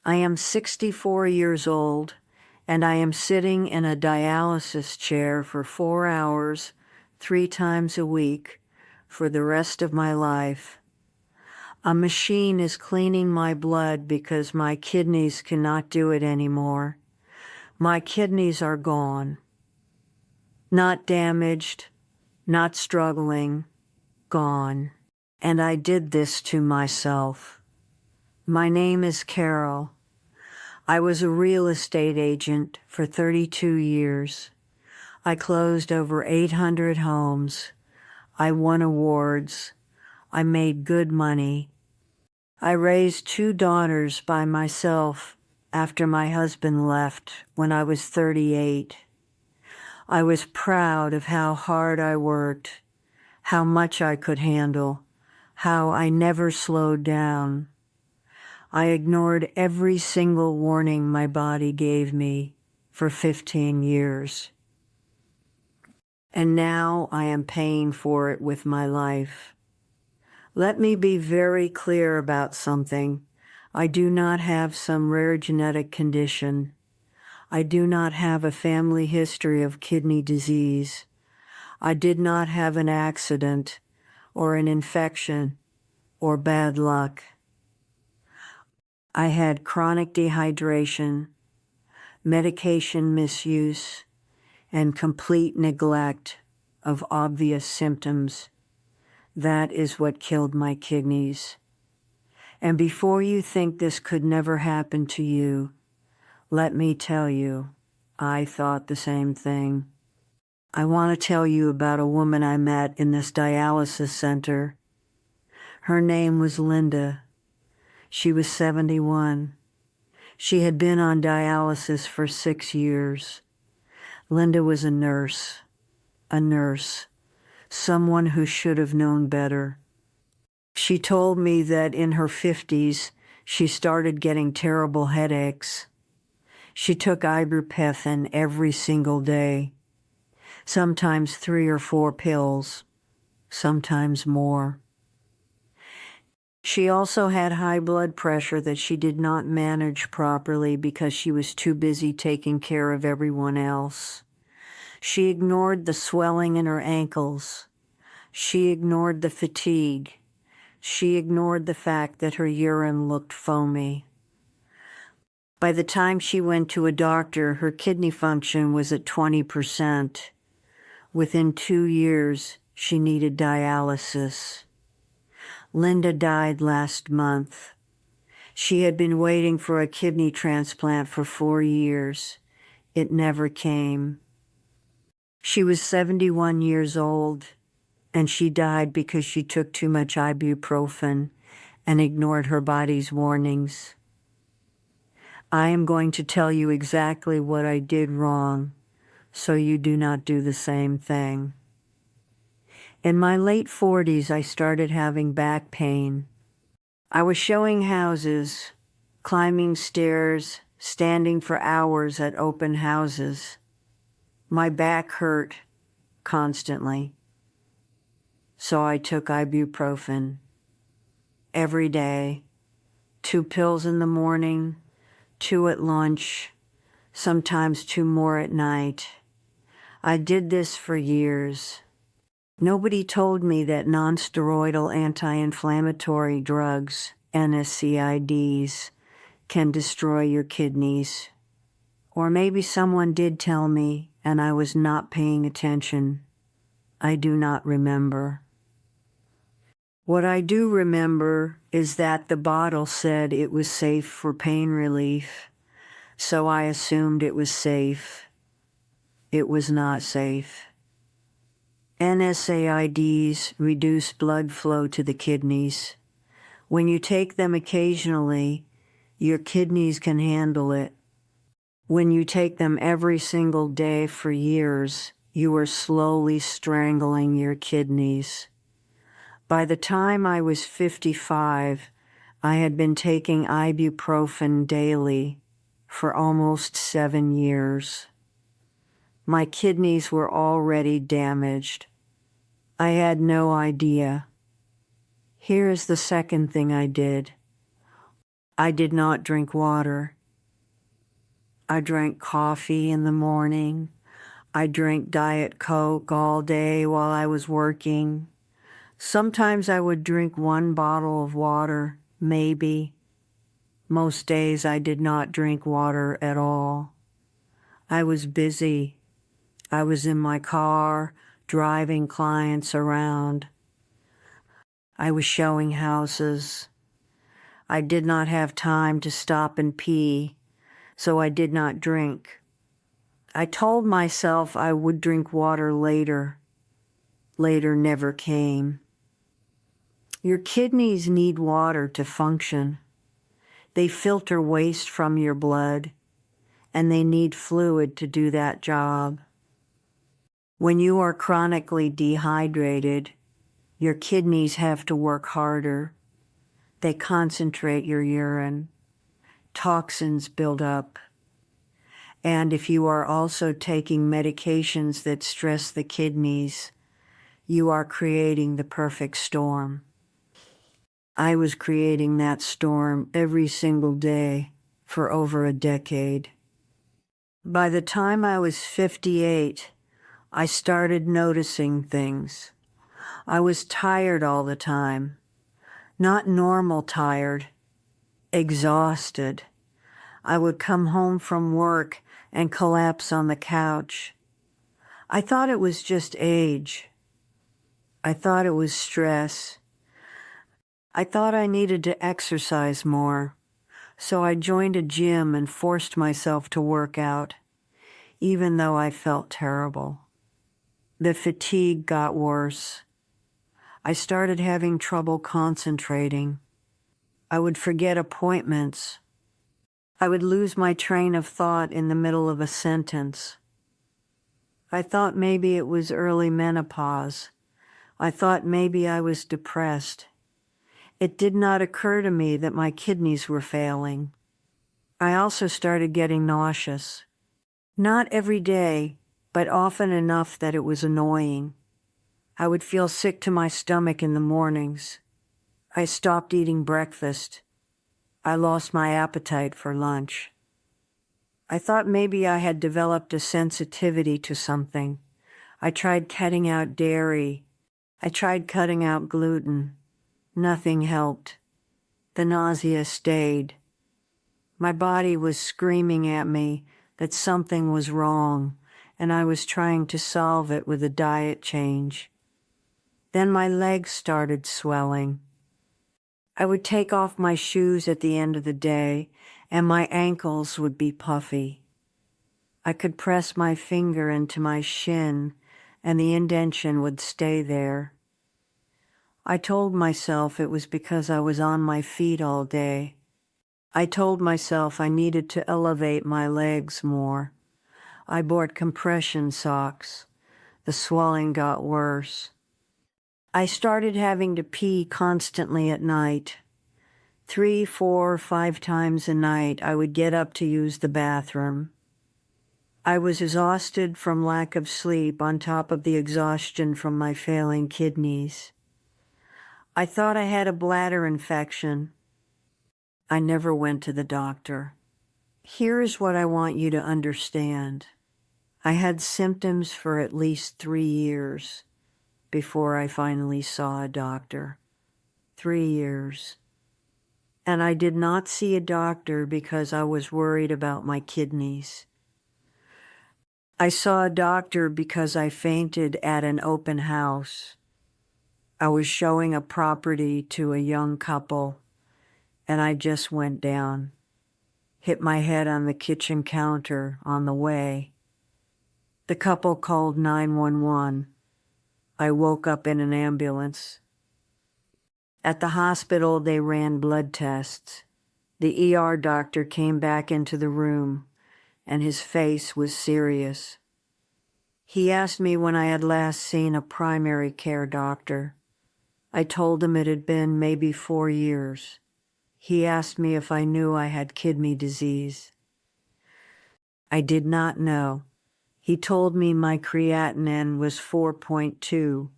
I am 64 years old, and I am sitting in a dialysis chair for 4 hours, 3 times a week, for the rest of my life. A machine is cleaning my blood because my kidneys cannot do it anymore. My kidneys are gone. Not damaged, not struggling, gone. And I did this to myself. My name is Carol. I was a real estate agent for 32 years. I closed over 800 homes. I won awards. I made good money. I raised 2 daughters by myself after my husband left when I was 38. I was proud of how hard I worked, how much I could handle, how I never slowed down. I ignored every single warning my body gave me for 15 years. And now I am paying for it with my life. Let me be very clear about something. I do not have some rare genetic condition. I do not have a family history of kidney disease. I did not have an accident or an infection or bad luck. I had chronic dehydration, medication misuse, and complete neglect of obvious symptoms. That is what killed my kidneys. And before you think this could never happen to you, let me tell you, I thought the same thing. I want to tell you about a woman I met in this dialysis center. Her name was Linda. She was 71. She had been on dialysis for 6 years. Linda was a nurse, someone who should have known better. She told me that in her 50s, she started getting terrible headaches. She took ibuprofen every single day, sometimes 3 or 4 pills, sometimes more. She also had high blood pressure that she did not manage properly because she was too busy taking care of everyone else. She ignored the swelling in her ankles. She ignored the fatigue. She ignored the fact that her urine looked foamy. By the time she went to a doctor, her kidney function was at 20%. Within 2 years, she needed dialysis. Linda died last month. She had been waiting for a kidney transplant for 4 years. It never came. She was 71 years old, and she died because she took too much ibuprofen and ignored her body's warnings. I am going to tell you exactly what I did wrong, so you do not do the same thing. In my late 40s, I started having back pain. I was showing houses, climbing stairs, standing for hours at open houses. My back hurt constantly, so I took ibuprofen every day, 2 pills in the morning, 2 at lunch, sometimes 2 more at night. I did this for years. Nobody told me that non-steroidal anti-inflammatory drugs, NSAIDs, can destroy your kidneys. Or maybe someone did tell me, and I was not paying attention. I do not remember. What I do remember is that the bottle said it was safe for pain relief, so I assumed it was safe. It was not safe. NSAIDs reduce blood flow to the kidneys. When you take them occasionally, your kidneys can handle it. When you take them every single day for years, you are slowly strangling your kidneys. By the time I was 55, I had been taking ibuprofen daily for almost 7 years. My kidneys were already damaged. I had no idea. Here is the second thing I did. I did not drink water. I drank coffee in the morning. I drank Diet Coke all day while I was working. Sometimes I would drink one bottle of water, maybe. Most days I did not drink water at all. I was busy. I was in my car, driving clients around. I was showing houses. I did not have time to stop and pee, so I did not drink. I told myself I would drink water later. Later never came. Your kidneys need water to function. They filter waste from your blood, and they need fluid to do that job. When you are chronically dehydrated, your kidneys have to work harder. They concentrate your urine. Toxins build up. And if you are also taking medications that stress the kidneys, you are creating the perfect storm. I was creating that storm every single day for over a decade. By the time I was 58, I started noticing things. I was tired all the time. Not normal tired, exhausted. I would come home from work and collapse on the couch. I thought it was just age. I thought it was stress. I thought I needed to exercise more, so I joined a gym and forced myself to work out, even though I felt terrible. The fatigue got worse. I started having trouble concentrating. I would forget appointments. I would lose my train of thought in the middle of a sentence. I thought maybe it was early menopause. I thought maybe I was depressed. It did not occur to me that my kidneys were failing. I also started getting nauseous. Not every day, but often enough that it was annoying. I would feel sick to my stomach in the mornings. I stopped eating breakfast. I lost my appetite for lunch. I thought maybe I had developed a sensitivity to something. I tried cutting out dairy. I tried cutting out gluten. Nothing helped. The nausea stayed. My body was screaming at me that something was wrong, and I was trying to solve it with a diet change. Then my legs started swelling. I would take off my shoes at the end of the day, and my ankles would be puffy. I could press my finger into my shin, and the indentation would stay there. I told myself it was because I was on my feet all day. I told myself I needed to elevate my legs more. I bought compression socks. The swelling got worse. I started having to pee constantly at night. 3, 4, 5 times a night I would get up to use the bathroom. I was exhausted from lack of sleep on top of the exhaustion from my failing kidneys. I thought I had a bladder infection. I never went to the doctor. Here's what I want you to understand. I had symptoms for at least 3 years before I finally saw a doctor. 3 years. And I did not see a doctor because I was worried about my kidneys. I saw a doctor because I fainted at an open house. I was showing a property to a young couple, and I just went down, hit my head on the kitchen counter on the way. The couple called 911. I woke up in an ambulance. At the hospital, they ran blood tests. The ER doctor came back into the room, and his face was serious. He asked me when I had last seen a primary care doctor. I told him it had been maybe 4 years. He asked me if I knew I had kidney disease. I did not know. He told me my creatinine was 4.2.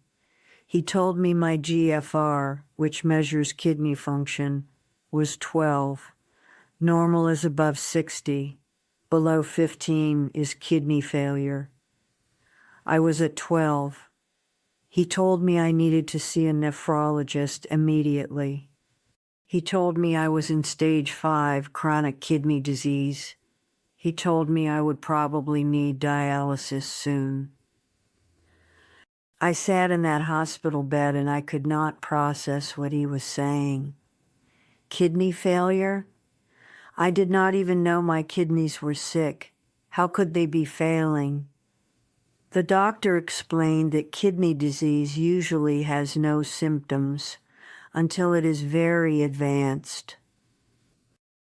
He told me my GFR, which measures kidney function, was 12. Normal is above 60. Below 15 is kidney failure. I was at 12. He told me I needed to see a nephrologist immediately. He told me I was in stage 5 chronic kidney disease. He told me I would probably need dialysis soon. I sat in that hospital bed and I could not process what he was saying. Kidney failure? I did not even know my kidneys were sick. How could they be failing? The doctor explained that kidney disease usually has no symptoms until it is very advanced.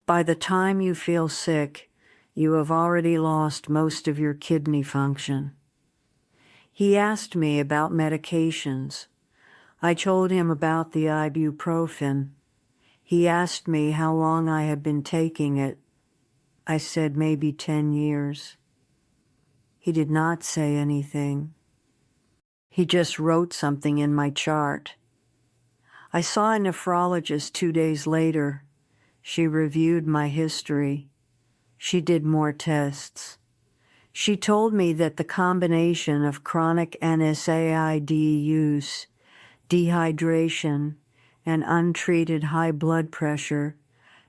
By the time you feel sick, you have already lost most of your kidney function. He asked me about medications. I told him about the ibuprofen. He asked me how long I had been taking it. I said maybe 10 years. He did not say anything. He just wrote something in my chart. I saw a nephrologist 2 days later. She reviewed my history. She did more tests. She told me that the combination of chronic NSAID use, dehydration, and untreated high blood pressure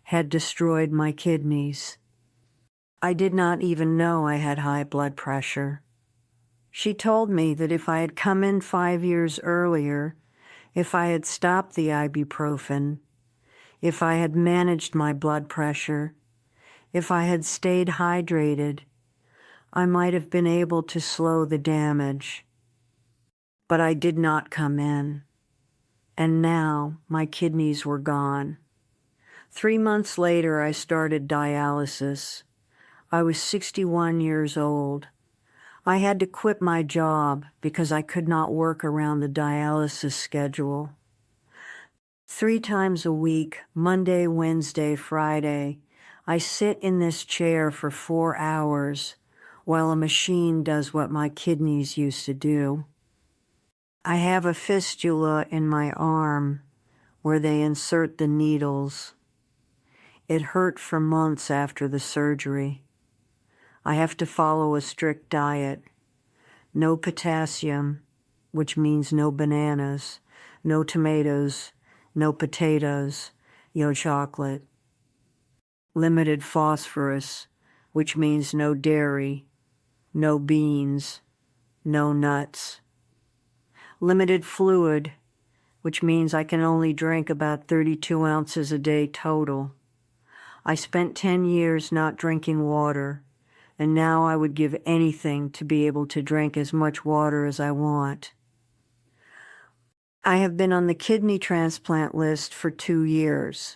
had destroyed my kidneys. I did not even know I had high blood pressure. She told me that if I had come in 5 years earlier, if I had stopped the ibuprofen, if I had managed my blood pressure, if I had stayed hydrated, I might have been able to slow the damage. But I did not come in. And now my kidneys were gone. 3 months later, I started dialysis. I was 61 years old. I had to quit my job because I could not work around the dialysis schedule. 3 times a week, Monday, Wednesday, Friday, I sit in this chair for 4 hours while a machine does what my kidneys used to do. I have a fistula in my arm where they insert the needles. It hurt for months after the surgery. I have to follow a strict diet. No potassium, which means no bananas, no tomatoes, no potatoes, no chocolate. Limited phosphorus, which means no dairy, no beans, no nuts. Limited fluid, which means I can only drink about 32 ounces a day total. I spent 10 years not drinking water, and now I would give anything to be able to drink as much water as I want. I have been on the kidney transplant list for 2 years.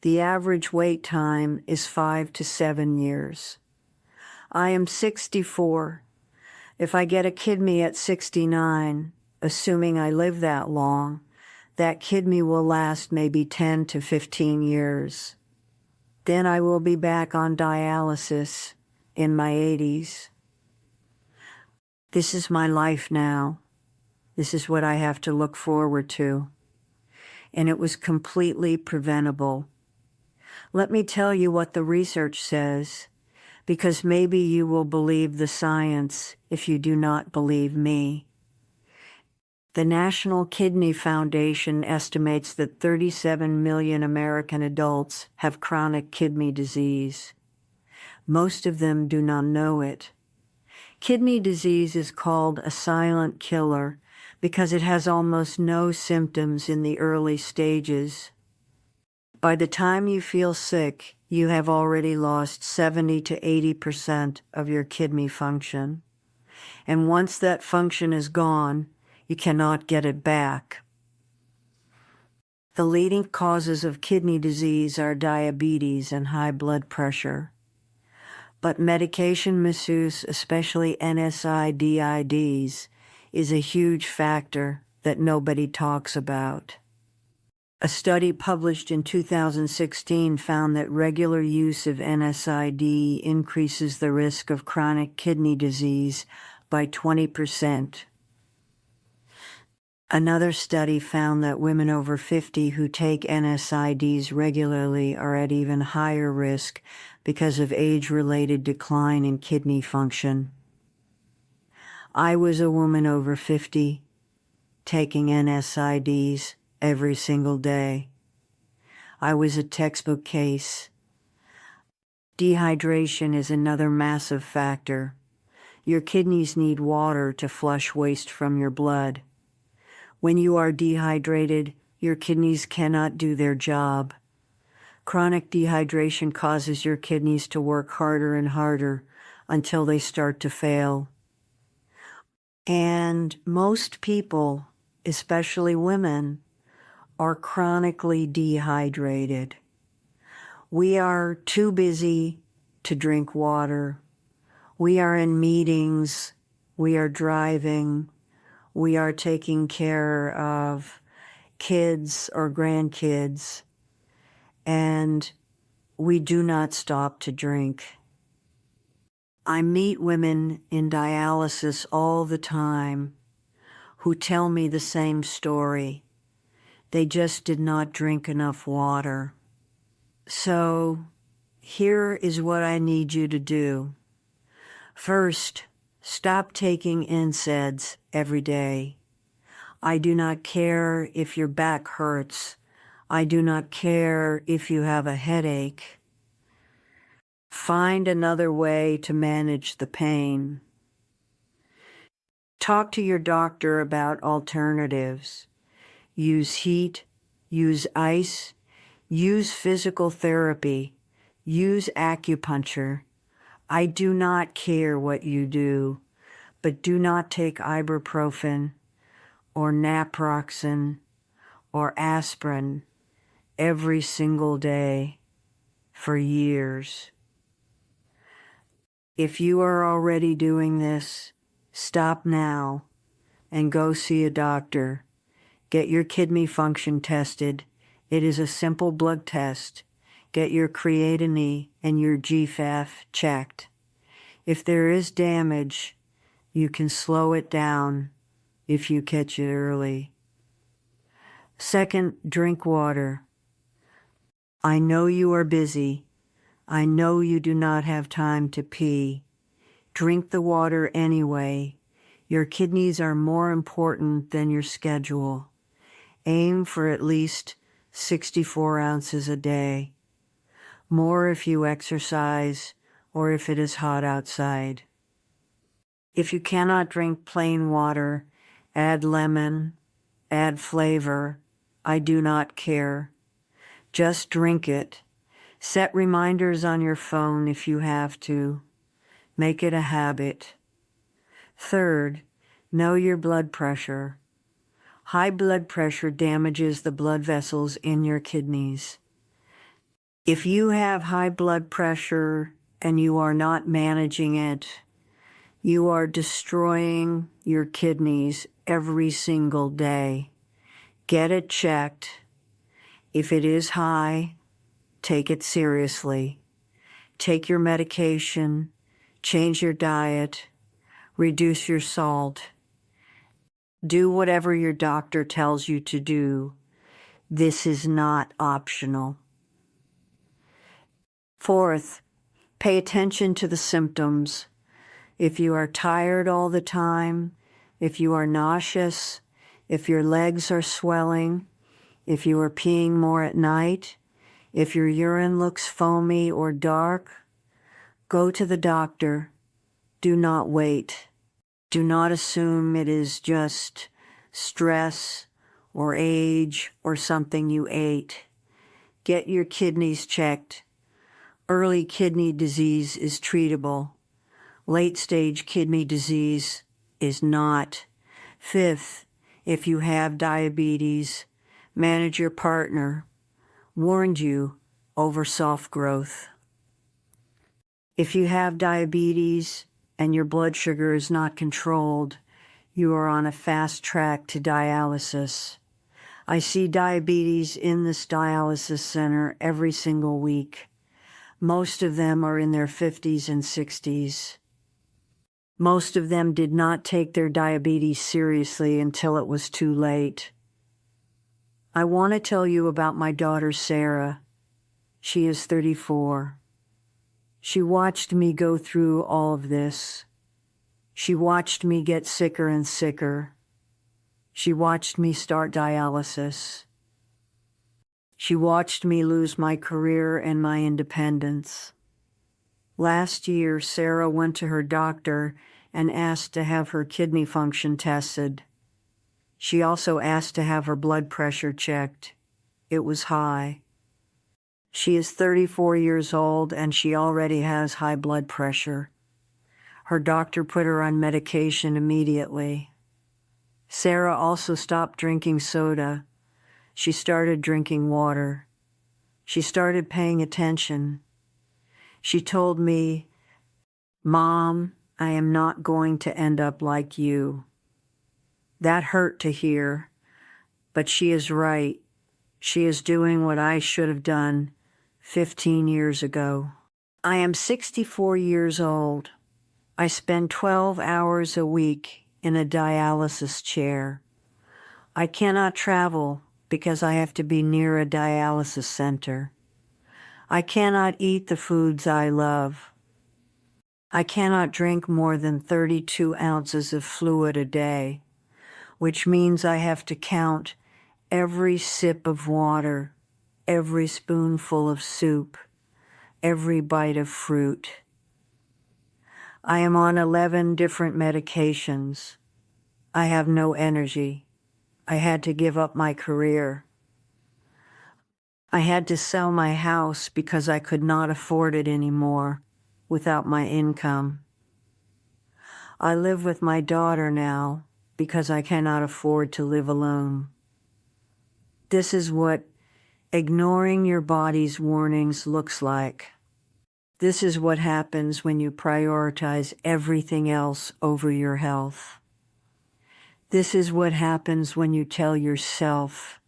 The average wait time is 5 to 7 years. I am 64. If I get a kidney at 69, assuming I live that long, that kidney will last maybe 10 to 15 years. Then I will be back on dialysis in my 80s. This is my life now. This is what I have to look forward to. And it was completely preventable. Let me tell you what the research says, because maybe you will believe the science if you do not believe me. The National Kidney Foundation estimates that 37 million American adults have chronic kidney disease. Most of them do not know it. Kidney disease is called a silent killer because it has almost no symptoms in the early stages. By the time you feel sick, you have already lost 70 to 80% of your kidney function. And once that function is gone, you cannot get it back. The leading causes of kidney disease are diabetes and high blood pressure. But medication misuse, especially NSAIDs, is a huge factor that nobody talks about. A study published in 2016 found that regular use of NSAID increases the risk of chronic kidney disease by 20%. Another study found that women over 50 who take NSAIDs regularly are at even higher risk because of age-related decline in kidney function. I was a woman over 50 taking NSAIDs every single day. I was a textbook case. Dehydration is another massive factor. Your kidneys need water to flush waste from your blood. When you are dehydrated, your kidneys cannot do their job. Chronic dehydration causes your kidneys to work harder and harder until they start to fail. And most people, especially women, are chronically dehydrated. We are too busy to drink water. We are in meetings. We are driving. We are taking care of kids or grandkids, and we do not stop to drink. I meet women in dialysis all the time who tell me the same story. They just did not drink enough water. So here is what I need you to do. First, stop taking NSAIDs every day. I do not care if your back hurts. I do not care if you have a headache. Find another way to manage the pain. Talk to your doctor about alternatives. Use heat, use ice, use physical therapy, use acupuncture. I do not care what you do, but do not take ibuprofen or naproxen or aspirin every single day for years. If you are already doing this, stop now and go see a doctor. Get your kidney function tested. It is a simple blood test. Get your creatinine and your GFAF checked. If there is damage, you can slow it down if you catch it early. Second, drink water. I know you are busy. I know you do not have time to pee. Drink the water anyway. Your kidneys are more important than your schedule. Aim for at least 64 ounces a day. More if you exercise or if it is hot outside. If you cannot drink plain water, add lemon, add flavor. I do not care. Just drink it. Set reminders on your phone if you have to. Make it a habit. Third, know your blood pressure. High blood pressure damages the blood vessels in your kidneys. If you have high blood pressure and you are not managing it, you are destroying your kidneys every single day. Get it checked. If it is high, take it seriously. Take your medication, change your diet, reduce your salt. Do whatever your doctor tells you to do. This is not optional. Fourth, pay attention to the symptoms. If you are tired all the time, if you are nauseous, if your legs are swelling, if you are peeing more at night, if your urine looks foamy or dark, go to the doctor. Do not wait. Do not assume it is just stress or age or something you ate. Get your kidneys checked. Early kidney disease is treatable. Late-stage kidney disease is not. Fifth, if you have diabetes, manage your partner. Warned you over soft growth. If you have diabetes and your blood sugar is not controlled, you are on a fast track to dialysis. I see diabetes in this dialysis center every single week. Most of them are in their 50s and 60s. Most of them did not take their diabetes seriously until it was too late. I want to tell you about my daughter Sarah. She is 34. She watched me go through all of this. She watched me get sicker and sicker. She watched me start dialysis. She watched me lose my career and my independence. Last year, Sarah went to her doctor and asked to have her kidney function tested. She also asked to have her blood pressure checked. It was high. She is 34 years old and she already has high blood pressure. Her doctor put her on medication immediately. Sarah also stopped drinking soda. She started drinking water. She started paying attention. She told me, "Mom, I am not going to end up like you." That hurt to hear, but she is right. She is doing what I should have done 15 years ago. I am 64 years old. I spend 12 hours a week in a dialysis chair. I cannot travel because I have to be near a dialysis center. I cannot eat the foods I love. I cannot drink more than 32 ounces of fluid a day, which means I have to count every sip of water, every spoonful of soup, every bite of fruit. I am on 11 different medications. I have no energy. I had to give up my career. I had to sell my house because I could not afford it anymore without my income. I live with my daughter now because I cannot afford to live alone. This is what ignoring your body's warnings looks like. This is what happens when you prioritize everything else over your health. This is what happens when you tell yourself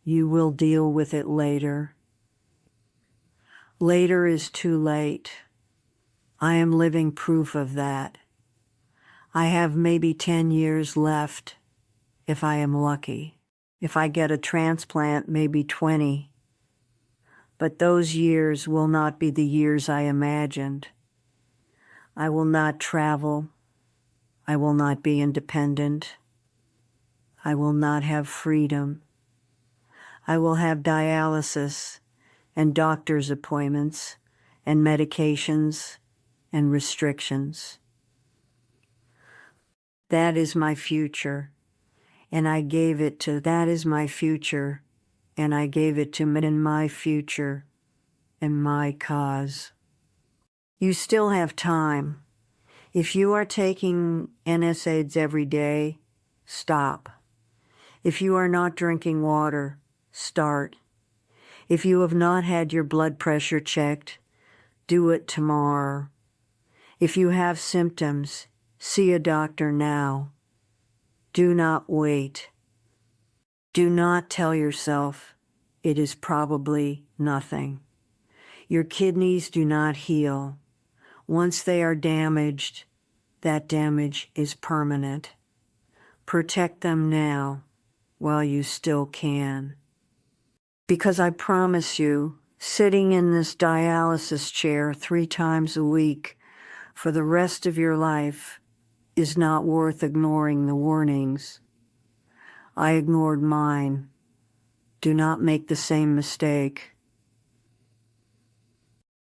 you will deal with it later. Later is too late. I am living proof of that. I have maybe 10 years left, if I am lucky. If I get a transplant, maybe 20. But those years will not be the years I imagined. I will not travel. I will not be independent. I will not have freedom. I will have dialysis and doctor's appointments and medications and restrictions. That is my future, and I gave it to that is my future, and I gave it to in my future and my cause. You still have time. If you are taking NSAIDs every day, stop. If you are not drinking water, start. If you have not had your blood pressure checked, do it tomorrow. If you have symptoms, see a doctor now. Do not wait. Do not tell yourself it is probably nothing. Your kidneys do not heal. Once they are damaged, that damage is permanent. Protect them now while you still can. Because I promise you, sitting in this dialysis chair 3 times a week for the rest of your life is not worth ignoring the warnings. I ignored mine. Do not make the same mistake.